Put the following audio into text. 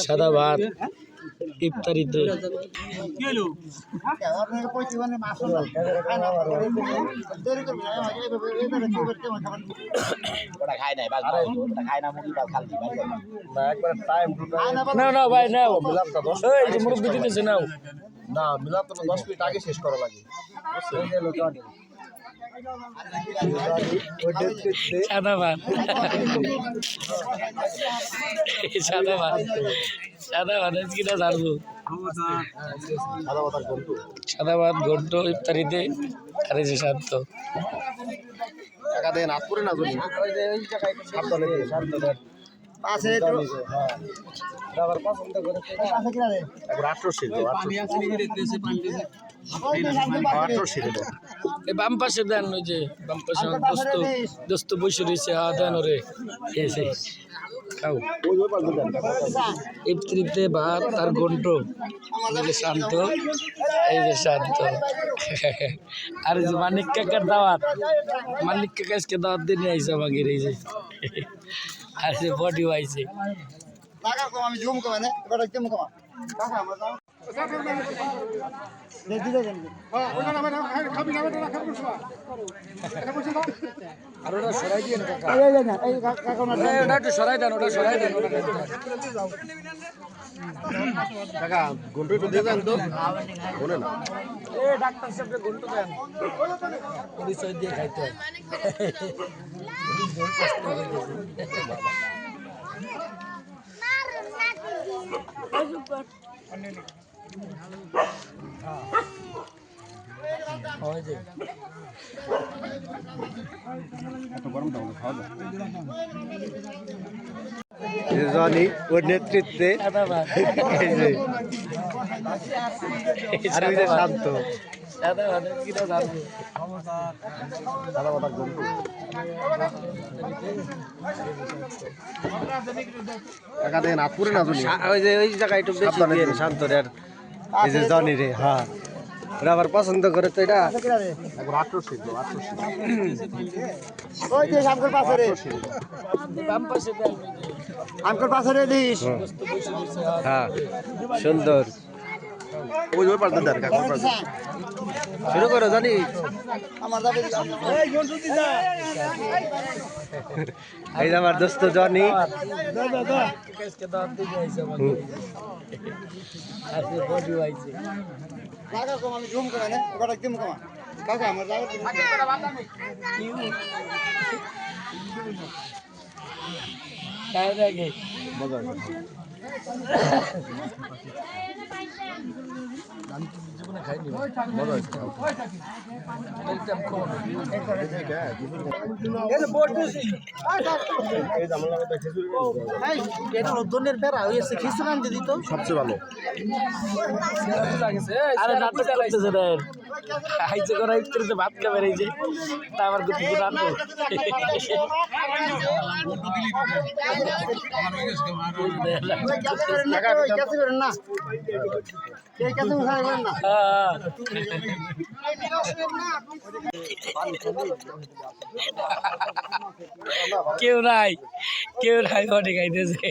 সাদা ভাত ইফতারিতে না ভাই নাও মুরব্বী দিতেছে নাও না মিলাদ তো 10 মিনিট আগে শেষ করা লাগে। সাদা ভাত সাদা ভাত সাদা ভাত কিনা জানবো সাদা ভাত ঘন্ট ইফতারিতে আর এই যে শান্ত টাকা দেন আজ করে না জন্য পাশে আবার পছন্দ করে পাশে কিনা দে একবার 18 এই বাম পাশে দেন ওই যে বাম পাশে দোস্ত বসে রয়েছে দেন ওরে এসে খাও ইফতারিতে ভাত আর ঘন্ট শান্ত এই যে শান্ত আর এই যে মানিক কাকার দাওয়াত মানিক কাকা আজকে দাওয়াত দিয়ে নিয়ে আইসে আমাকে এই যে আর যে বডি আইছে আমি জুম কমা না এবার জুম কমা কাকা আমরা ডাক্তার সাহেবকে ঘন্ট দেন পরিচয় দিয়ে খাইতে হয় জনি ওর নেতৃত্বে শান্ত টাকা দেন আপুরে না ওই যে ওই জায়গায় একটু বেশি শান্ত রে এই যে জনি রে হ্যাঁ ওরা আবার পছন্দ করে তো এটা 18 ওই যে আমকর পাশে রে বাম পাশে দেন আমকর পাশে রে দিস হ্যাঁ সুন্দর ওই ওই পাল্টা দেন কাকা শুরু করো জানি আমার দাবি এই গন্টু দিদা এই আমার দোস্ত জনি দাদা কেসকে দাওয়াত দিয়ে আইছে আমাকে আর যে বডি আইছে কাকা কম আমি জুম করে না এবার জুম কমা কাকা আমার দাওয়াত খাই রাখে মজা আমি তো জীবনে খাইনি মজা সবচেয়ে ভালো আরে নাটক করতেছে দেন খাইছে করা ইফতারিতে ভাত খাবে এই যে তা আমার গুটি নাটক কেউ নাই বডি খাইতেছে